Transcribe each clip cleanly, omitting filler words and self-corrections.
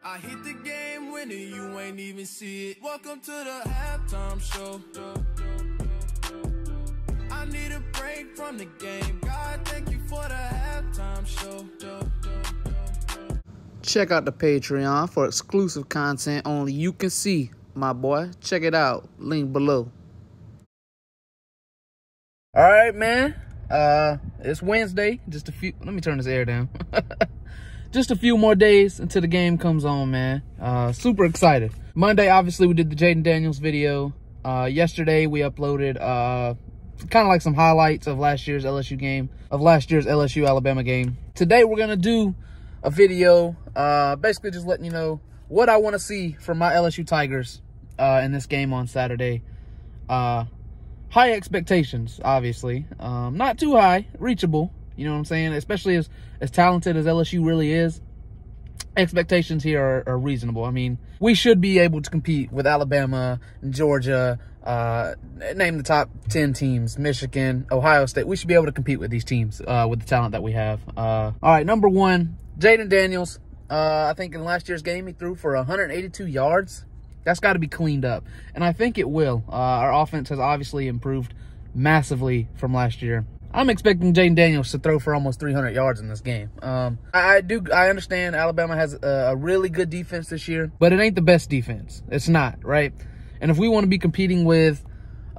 I hit the game winner, you ain't even see it. Welcome to the halftime show. I need a break from the game. God, thank you for the halftime show. Check out the Patreon for exclusive content only you can see, my boy. Check it out. Link below. All right, man. It's Wednesday. Let me turn this air down. Just a few more days until the game comes on, man. Super excited. Monday, obviously, we did the Jaden Daniels video. Yesterday, we uploaded kind of like some highlights of last year's LSU game, of last year's LSU-Alabama game. Today, we're going to do a video basically just letting you know what I want to see from my LSU Tigers in this game on Saturday. High expectations, obviously. Not too high, reachable. You know what I'm saying? Especially as talented as LSU really is, expectations here are reasonable. I mean, we should be able to compete with Alabama, Georgia, name the top 10 teams, Michigan, Ohio State. We should be able to compete with these teams with the talent that we have. All right, number one, Jaden Daniels. I think in last year's game, he threw for 182 yards. That's got to be cleaned up, and I think it will. Our offense has obviously improved massively from last year. I'm expecting Jaden Daniels to throw for almost 300 yards in this game. I understand Alabama has a really good defense this year, but it ain't the best defense. It's not, right? And if we want to be competing with,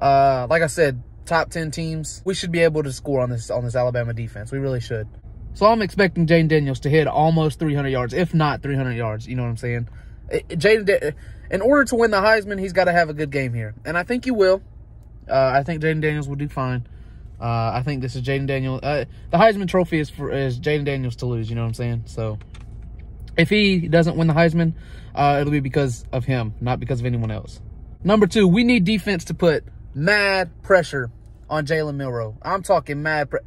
like I said, top 10 teams, we should be able to score on this Alabama defense. We really should. So I'm expecting Jaden Daniels to hit almost 300 yards, if not 300 yards. You know what I'm saying? In order to win the Heisman, he's got to have a good game here, and I think he will. I think Jaden Daniels will do fine. I think this is Jaden Daniels. The Heisman Trophy is Jaden Daniels to lose. You know what I'm saying? So if he doesn't win the Heisman, it'll be because of him, not because of anyone else. Number two, we need defense to put mad pressure on Jalen Milroe. I'm talking mad pressure.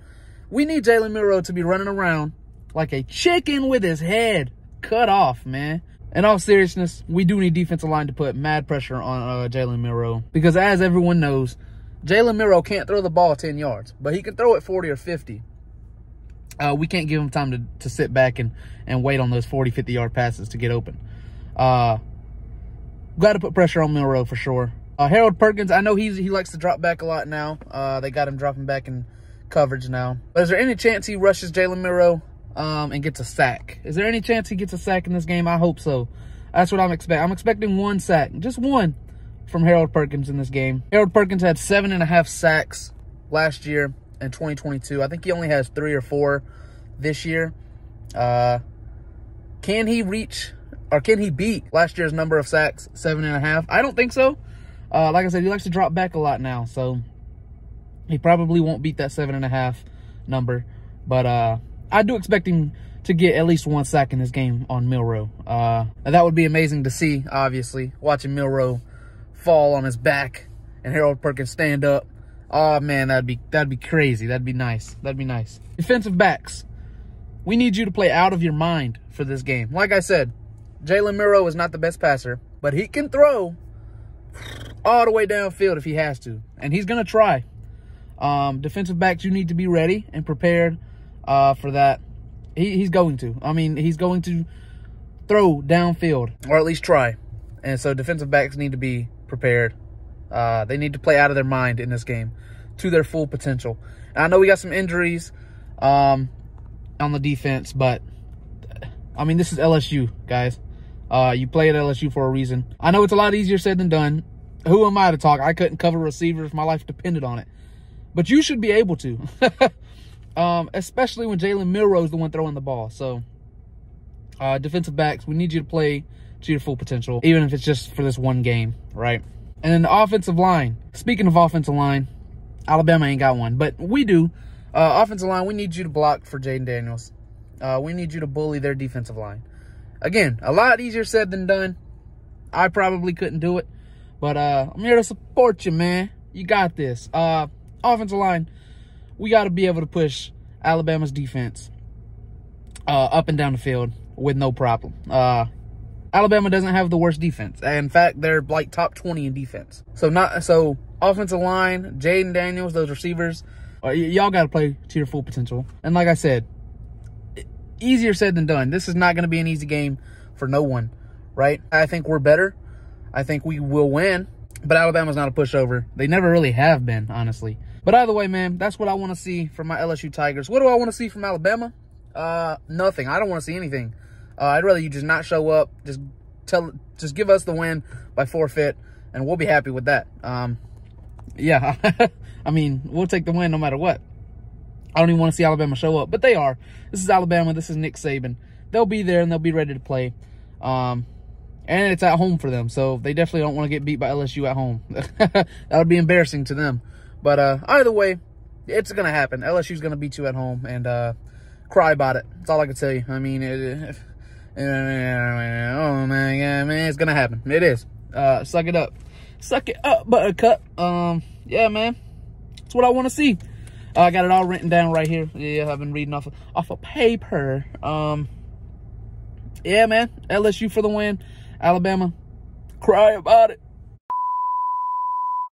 We need Jalen Milroe to be running around like a chicken with his head cut off, man. In all seriousness, we do need defensive line to put mad pressure on Jalen Milroe, because as everyone knows, Jalen Milroe can't throw the ball 10 yards, but he can throw it 40 or 50. We can't give him time to sit back and wait on those 40, 50-yard passes to get open. Got to put pressure on Milroe for sure. Harold Perkins, I know he likes to drop back a lot now. They got him dropping back in coverage now. But is there any chance he rushes Jalen Milroe and gets a sack? Is there any chance he gets a sack in this game? I hope so. That's what I'm expecting. I'm expecting one sack, just one, from Harold Perkins in this game. Harold Perkins had 7.5 sacks last year in 2022. I think he only has 3 or 4 this year. Can he reach, or can he beat last year's number of sacks, 7.5? I don't think so. Like I said, he likes to drop back a lot now, so he probably won't beat that 7.5 number. But I do expect him to get at least 1 sack in this game on Milroe. That would be amazing to see, obviously, watching Milroe fall on his back and Harold Perkins stand up. Oh man, that'd be crazy. That'd be nice. That'd be nice. Defensive backs, we need you to play out of your mind for this game. Like I said, Jalen Milroe is not the best passer, but he can throw all the way downfield if he has to, and he's gonna try. Defensive backs, you need to be ready and prepared for that. He's going to. I mean, he's going to throw downfield, or at least try. And so defensive backs need to be prepared. They need to play out of their mind in this game to their full potential. And I know we got some injuries on the defense, but I mean, this is LSU, guys. You play at LSU for a reason. I know it's a lot easier said than done. Who am I to talk? I couldn't cover receiver if my life depended on it. But you should be able to. Especially when Jalen Milroe is the one throwing the ball. So defensive backs, we need you to play to your full potential, even if it's just for this one game, right? And then the offensive line. Speaking of offensive line, Alabama ain't got one, but we do. Offensive line, we need you to block for Jaden Daniels. We need you to bully their defensive line. Again, a lot easier said than done. I probably couldn't do it, but I'm here to support you, man. You got this. Offensive line, we got to be able to push Alabama's defense up and down the field with no problem. Alabama doesn't have the worst defense. In fact, they're like top 20 in defense. So offensive line, Jaden Daniels, those receivers, y'all got to play to your full potential. And like I said, easier said than done. This is not going to be an easy game for no one. right? I think we're better. I think we will win. But Alabama's not a pushover. They never really have been, honestly. But either way, man, that's what I want to see from my LSU Tigers. What do I want to see from Alabama? Nothing. I don't want to see anything. I'd rather you just not show up. Just give us the win by forfeit, and we'll be happy with that. Yeah, I mean, we'll take the win no matter what. I don't even want to see Alabama show up, but they are. This is Alabama. This is Nick Saban. They'll be there, and they'll be ready to play. And it's at home for them, so they definitely don't want to get beat by LSU at home. That would be embarrassing to them. But either way, it's going to happen. LSU's going to beat you at home, and cry about it. That's all I can tell you. I mean, oh, my God, man, it's going to happen. It is. Suck it up. Suck it up, buttercup. Yeah, man. That's what I want to see. I got it all written down right here. Yeah, I've been reading off of paper. Yeah, man. LSU for the win. Alabama, cry about it.